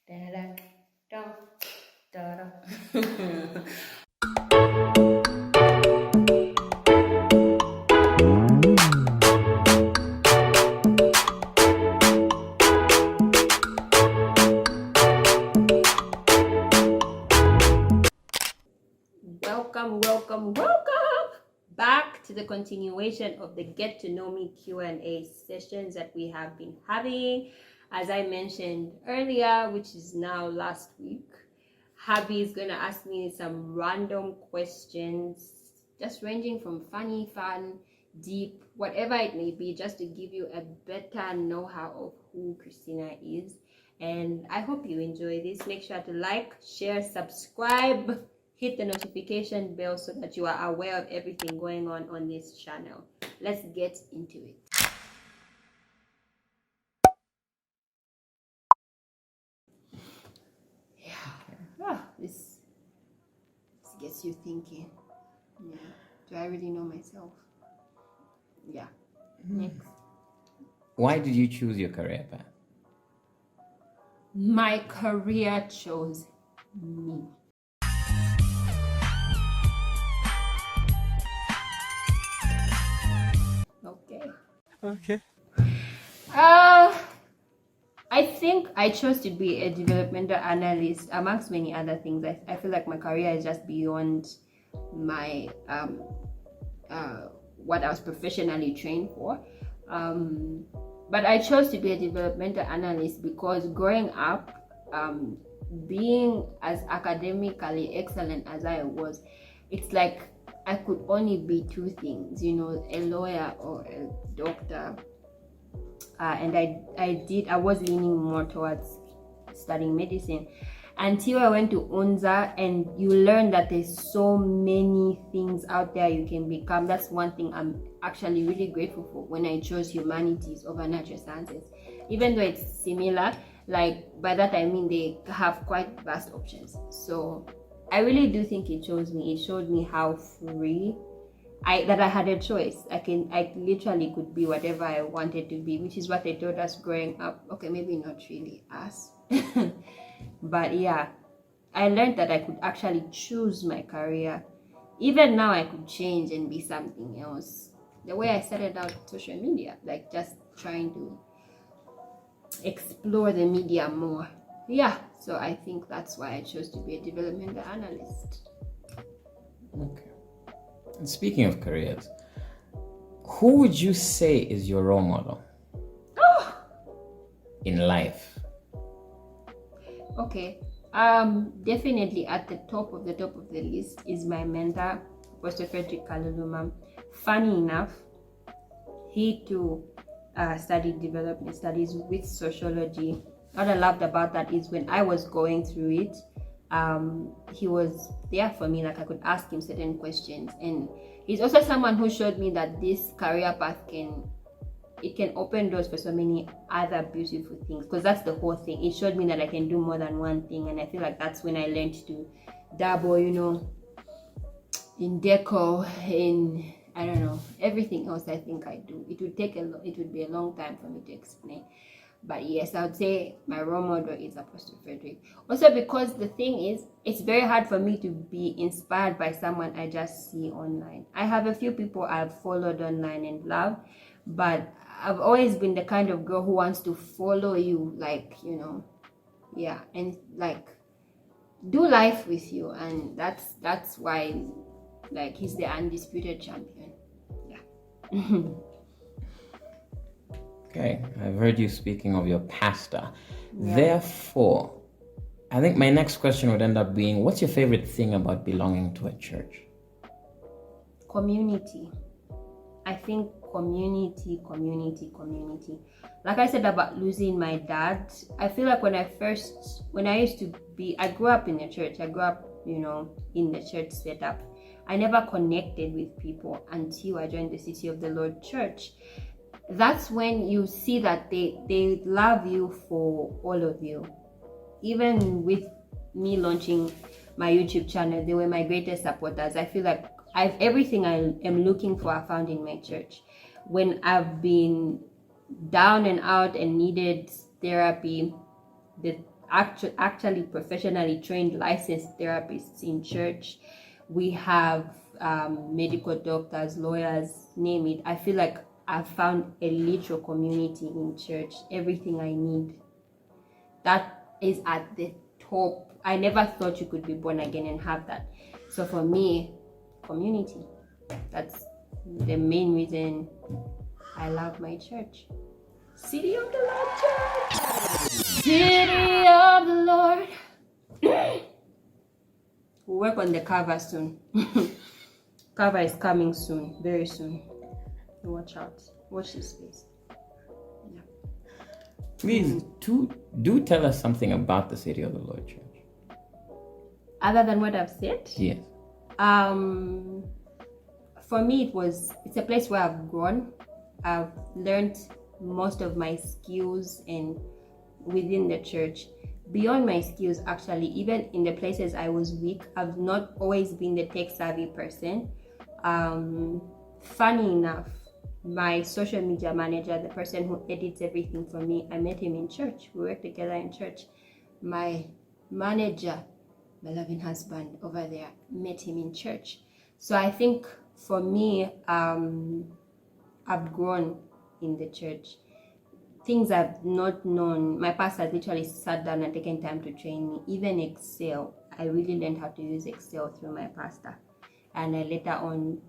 Da-da, dum, da-da. Welcome back to the continuation of the Get to Know Me Q&A sessions that we have been having. As I mentioned earlier, which is now last week, Habi is going to ask me some random questions, just ranging from funny, fun, deep, whatever it may be, just to give you a better know-how of who Christina is. And I hope you enjoy this. Make sure to like, share, subscribe, hit the notification bell so that you are aware of everything going on this channel. Let's get into it. This gets you thinking. Yeah. Do I really know myself? Yeah. Next. Why did you choose your career path? My career chose me. Okay. I think I chose to be a developmental analyst amongst many other things. I feel like my career is just beyond my what I was professionally trained for. But I chose to be a developmental analyst because growing up, being as academically excellent as I was, it's like I could only be two things, a lawyer or a doctor. And I was leaning more towards studying medicine until I went to UNZA, and you learn that there's so many things out there you can become. That's one thing I'm actually really grateful for when I chose humanities over natural sciences. Even though it's similar, like by that I mean they have quite vast options. So I really do think it chose me. It showed me how free that I had a choice. I literally could be whatever I wanted to be, which is what they taught us growing up. Okay, maybe not really us. But yeah, I learned that I could actually choose my career. Even now I could change and be something else. The way I started out social media, like just trying to explore the media more. Yeah, so I think that's why I chose to be a developmental analyst. Okay. And speaking of careers, who would you say is your role model in life? Okay. Definitely at the top of the list is my mentor, Pastor Frederick Kaluluma. Funny enough, he too studied development studies with sociology. What I loved about that is when I was going through it, he was there for me. Like I could ask him certain questions, and he's also someone who showed me that this career path can open doors for so many other beautiful things, because that's the whole thing. It showed me that I can do more than one thing, and I feel like that's when I learned to dabble, in deco, in I don't know, everything else I think I do. It would be a long time for me to explain. But yes, I would say my role model is Apostle Frederick. Also because the thing is, it's very hard for me to be inspired by someone I just see online. I have a few people I've followed online and love, but I've always been the kind of girl who wants to follow you, like, yeah, and like do life with you. And that's why, like, he's the undisputed champion. Yeah. Okay, I've heard you speaking of your pastor. Yeah. Therefore, I think my next question would end up being, what's your favorite thing about belonging to a church? Community. I think community. Like I said about losing my dad, I feel like when I grew up in the church. I grew up, in the church setup. I never connected with people until I joined the City of the Lord Church. That's when you see that they love you for all of you. Even with me launching my YouTube channel, they were my greatest supporters. I feel like everything I am looking for I found in my church. When I've been down and out and needed therapy, the actually professionally trained licensed therapists in church. We have medical doctors, lawyers, name it. I feel like I've found a literal community in church. Everything I need. That is at the top. I never thought you could be born again and have that. So for me, community. That's the main reason I love my church. City of the Lord Church. City of the Lord. We'll work on the cover soon. Cover is coming soon, very soon. Watch out. Watch this space. Yeah. Please do tell us something about the City of the Lord Church. Other than what I've said? Yes. For me, it's a place where I've grown. I've learned most of my skills and within the church. Beyond my skills, actually, even in the places I was weak, I've not always been the tech savvy person. Funny enough, my social media manager, the person who edits everything for me, I met him in church. We worked together in church. My manager, my loving husband over there, met him in church. So I think for me, I've grown in the church. Things I've not known, my pastor literally sat down and taken time to train me. Even Excel, I really learned how to use Excel through my pastor. And I later on,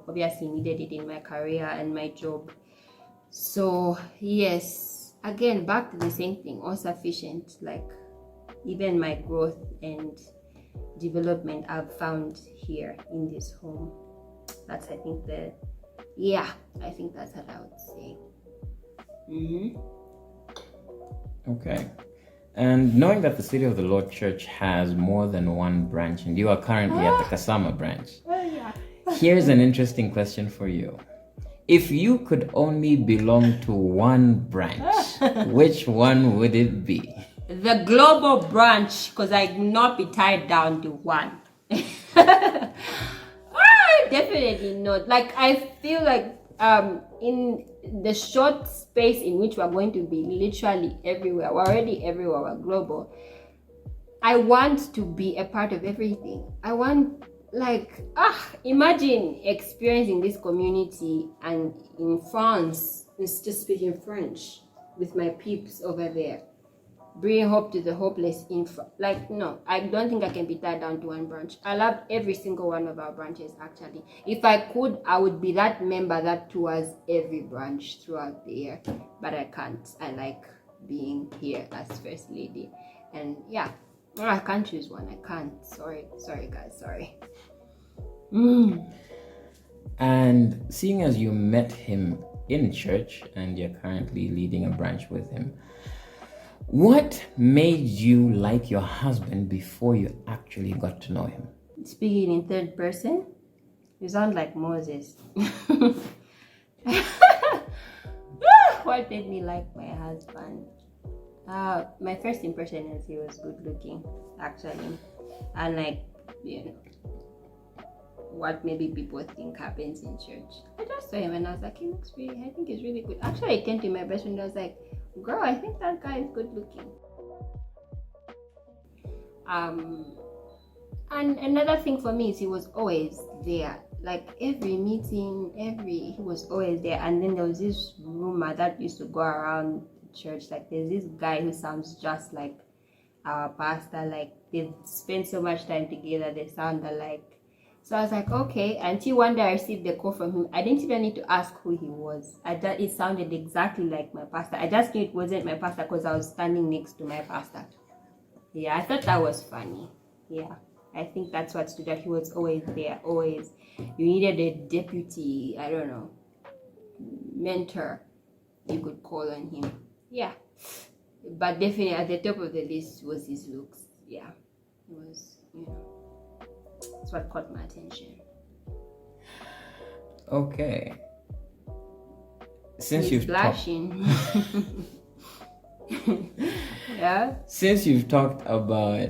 obviously needed it in my career and my job. So yes, again, back to the same thing, all sufficient. Like even my growth and development I've found here in this home. That's, I think, I think that's what I would say. Okay. And knowing that the City of the Lord Church has more than one branch, and you are currently at the Kasama branch, here's an interesting question for you. If you could only belong to one branch, which one would it be? The global branch, because I would not be tied down to one. Definitely not. Like, I feel like in the short space in which we're going to be literally everywhere, we're already everywhere, we're global. I want to be a part of everything. I want, imagine experiencing this community and in France, it's just speaking French with my peeps over there. Bringing hope to the hopeless no, I don't think I can be tied down to one branch. I love every single one of our branches, actually. If I could, I would be that member that tours every branch throughout the year, but I can't. I like being here as First Lady, and I can't choose one. I can't. Sorry guys, sorry. And seeing as you met him in church and you're currently leading a branch with him, what made you like your husband before you actually got to know him? Speaking in third person, you sound like Moses. What made me like my husband? My first impression is he was good looking, actually. And what maybe people think happens in church. I just saw him and I was like, I think he's really good. Actually, I turned to my best friend and I was like, girl, I think that guy is good looking. And another thing for me is he was always there. Like every meeting, he was always there. And then there was this rumor that used to go around the church, like there's this guy who sounds just like our pastor, like they've spent so much time together, they sound alike. So I was like, okay. Until one day I received a call from him. I didn't even need to ask who he was. It sounded exactly like my pastor. I just knew it wasn't my pastor because I was standing next to my pastor. Yeah, I thought that was funny. Yeah, I think that's what stood out. He was always there, always. You needed a deputy, I don't know, mentor, you could call on him. Yeah, but definitely at the top of the list was his looks. Yeah, it was, that's what caught my attention. Okay. Since you've blushing. Yeah. Since you've talked about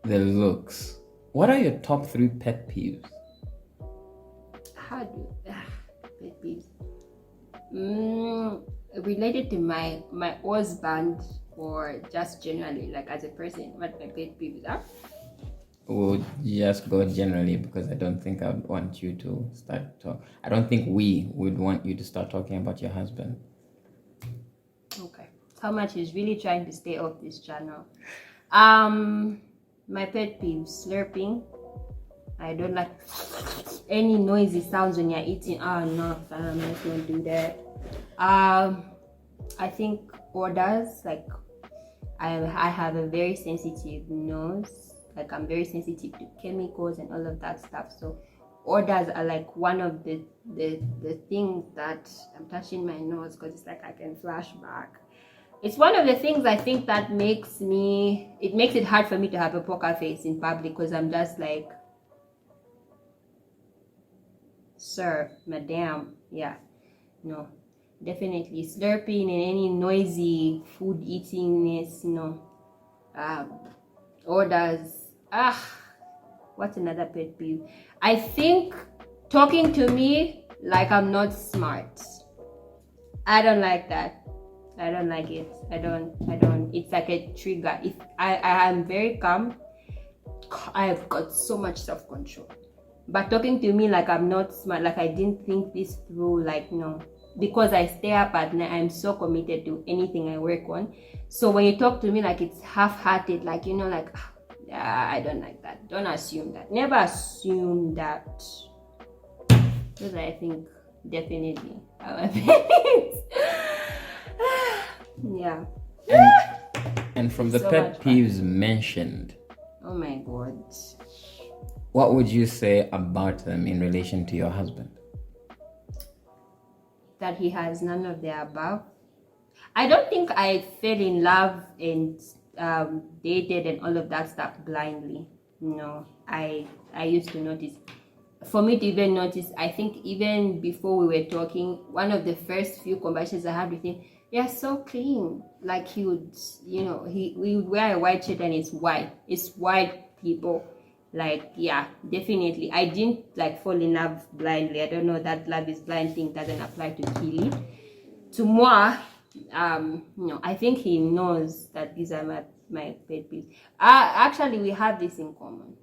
the looks, what are your top 3 pet peeves? Pet peeves? Related to my husband, or just generally, like as a person, what my pet peeves are? We'll just go generally because I don't think I would want you to start talk. I don't think we would want you to start talking about your husband. Okay. How much is really trying to stay off this channel? My pet peeves, slurping. I don't like any noisy sounds when you're eating. Oh no, I'm not gonna do that. I think odors, like I have a very sensitive nose. Like I'm very sensitive to chemicals and all of that stuff. So odors are like one of the things that I'm touching my nose because it's like I can flash back. It's one of the things I think that makes it hard for me to have a poker face in public because I'm just like, sir, madam, yeah, no, definitely slurping and any noisy food eatingness, orders. What's another pet peeve? I think talking to me like I'm not smart. I don't like that. I don't like it. I don't. It's like a trigger. If I am very calm, I've got so much self-control. But talking to me like I'm not smart, like I didn't think this through, like no. Because I stay up at night, I'm so committed to anything I work on. So when you talk to me like it's half-hearted, like like I don't like that. Don't assume that. Never assume that. Because I think definitely our parents. Yeah. And from the So pet much fun. peeves mentioned, Oh my god. what would you say about them in relation to your husband? That he has none of the above. I don't think I fell in love and dated and all of that stuff blindly. No, I used to notice. For me to even notice, I think even before we were talking, one of the first few conversations I had with him, you're so clean. Like he would, we would wear a white shirt and it's white. It's white people. Like, yeah, definitely. I didn't like fall in love blindly. I don't know, that love is blind thing doesn't apply to Kili. To moi, I think he knows that these are my pet peeves. Actually, we have this in common.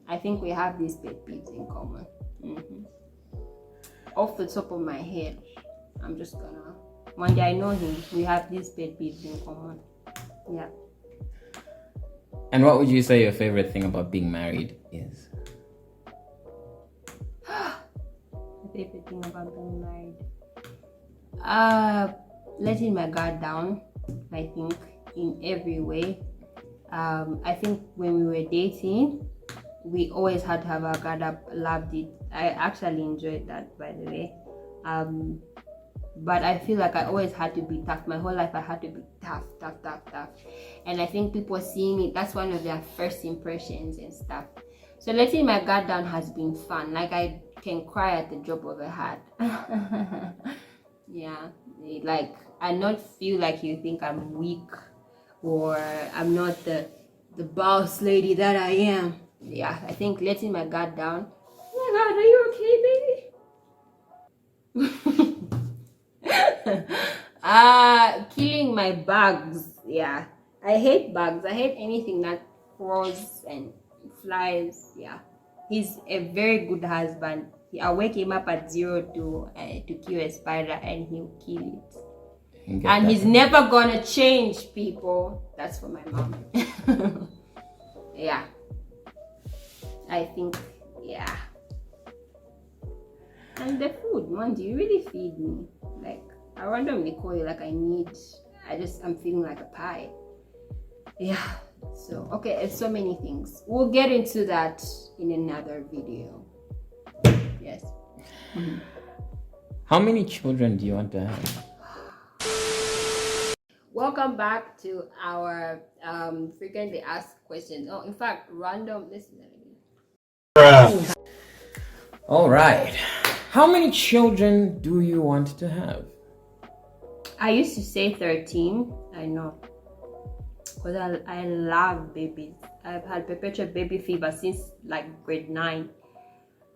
I think we have these pet peeves in common. Off the top of my head, I'm just gonna. One day I know him. We have these pet peeves in common. Yeah. And what would you say your favorite thing about being married is? The favorite thing about being married. Letting my guard down, I think, in every way. I think when we were dating, we always had to have our guard up. Loved it. I actually enjoyed that, by the way. But I feel like I always had to be tough. My whole life I had to be tough. And I think people seeing it, that's one of their first impressions and stuff. So letting my guard down has been fun. Like I can cry at the drop of a hat. Yeah, like I not feel like you think I'm weak or I'm not the boss lady that I am. Yeah, I think letting my guard down. Oh my god, are you okay, baby? Killing my bugs. Yeah, I hate bugs. I hate anything that crawls and flies. Yeah, he's a very good husband. I'll wake him up at 0 to kill a spider and he'll kill it. And he's never gonna change, people. That's for my mom. Yeah, I think, yeah. And the food, man, do you really feed me? Like, I randomly call you like I'm feeling like a pie. Yeah, so, okay, it's so many things. We'll get into that in another video. Yes. How many children do you want to have? Welcome back to our frequently asked questions. Oh, in fact, random. Listen. All right. How many children do you want to have? I used to say 13. I know, because I love babies. I've had perpetual baby fever since like grade 9.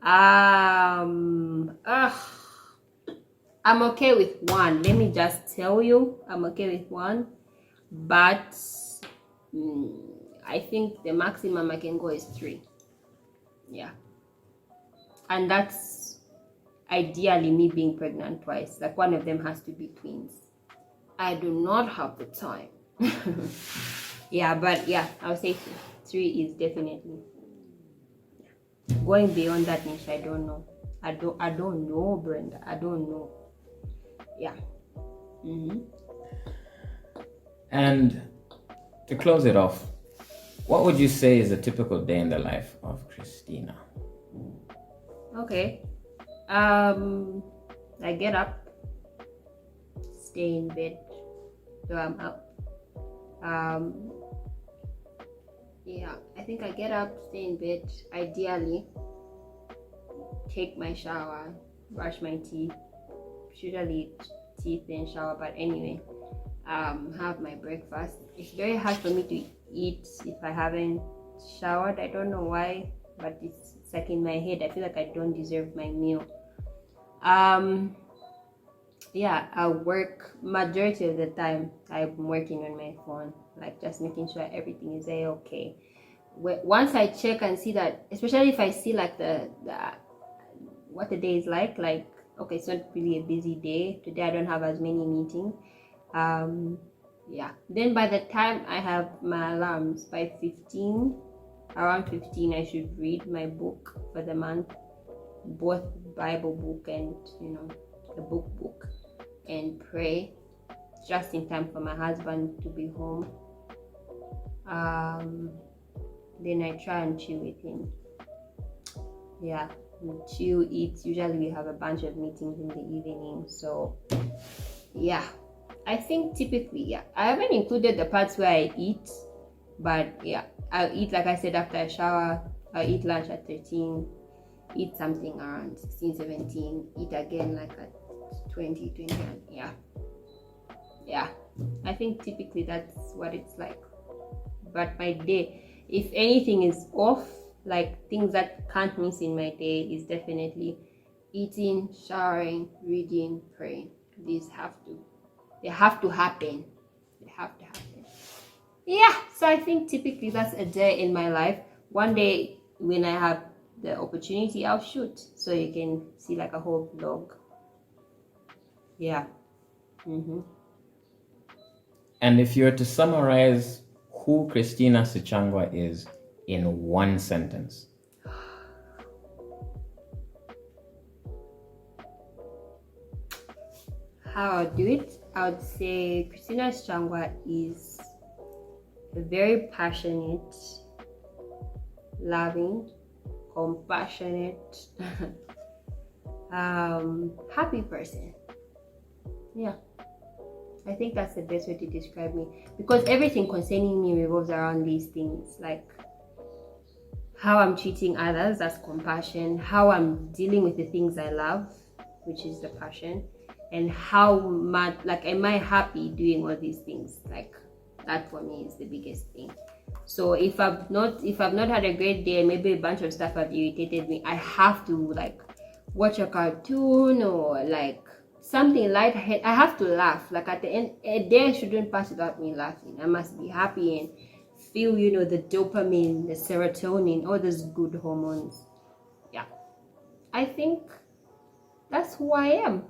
I'm okay with one. Let me just tell you, I'm okay with one. but I think the maximum I can go is 3. Yeah, and that's ideally me being pregnant twice. Like one of them has to be twins. I do not have the time. Yeah, but yeah, I'll say 3 is definitely. Going beyond that niche, I don't know. I don't know, Brenda. I don't know. Yeah. And to close it off, what would you say is a typical day in the life of Christina? Okay. I get up, stay in bed till I'm up. Yeah, I think I get up, stay in bed, ideally, take my shower, brush my teeth, usually teeth and shower, but anyway, have my breakfast. It's very hard for me to eat if I haven't showered. I don't know why, but it's like in my head, I feel like I don't deserve my meal. Yeah, I work majority of the time. I'm working on my phone, like just making sure everything is okay. Once I check and see that, especially if I see like the what the day is like okay, it's not really a busy day today. I don't have as many meetings. Yeah. Then by the time I have my alarms by 15, around 15, I should read my book for the month, both Bible book and the book, and pray just in time for my husband to be home. Then I try and chill with him. Yeah, we chill, eat. Usually we have a bunch of meetings in the evening. So yeah, I think typically, yeah, I haven't included the parts where I eat, but yeah, I'll eat, like I said, after I shower. I'll eat lunch at 13, eat something around 16, 17, eat again like at 20, 21. Yeah, I think typically that's what it's like. But my day, if anything is off, like things that can't miss in my day, is definitely eating, showering, reading, praying. They have to happen. Yeah, so I think typically that's a day in my life. One day when I have the opportunity, I'll shoot so you can see like a whole vlog. Yeah. And if you were to summarize who Christina Sichangwa is in one sentence? How I'll do it, I would say Christina Sichangwa is a very passionate, loving, compassionate, happy person. Yeah, I think that's the best way to describe me, because everything concerning me revolves around these things, like how I'm treating others, that's compassion, how I'm dealing with the things I love, which is the passion, and how much, like, am I happy doing all these things? Like, that for me is the biggest thing. So if I've not had a great day, maybe a bunch of stuff have irritated me, I have to like watch a cartoon or like something lighthearted. I have to laugh. Like at the end, a day shouldn't pass without me laughing. I must be happy and feel, the dopamine, the serotonin, all those good hormones. Yeah, I think that's who I am.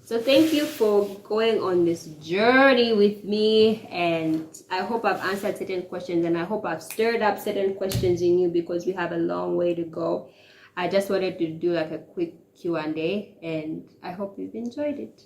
So thank you for going on this journey with me, and I hope I've answered certain questions, and I hope I've stirred up certain questions in you, because we have a long way to go. I just wanted to do like a quick Q&A, and I hope you've enjoyed it.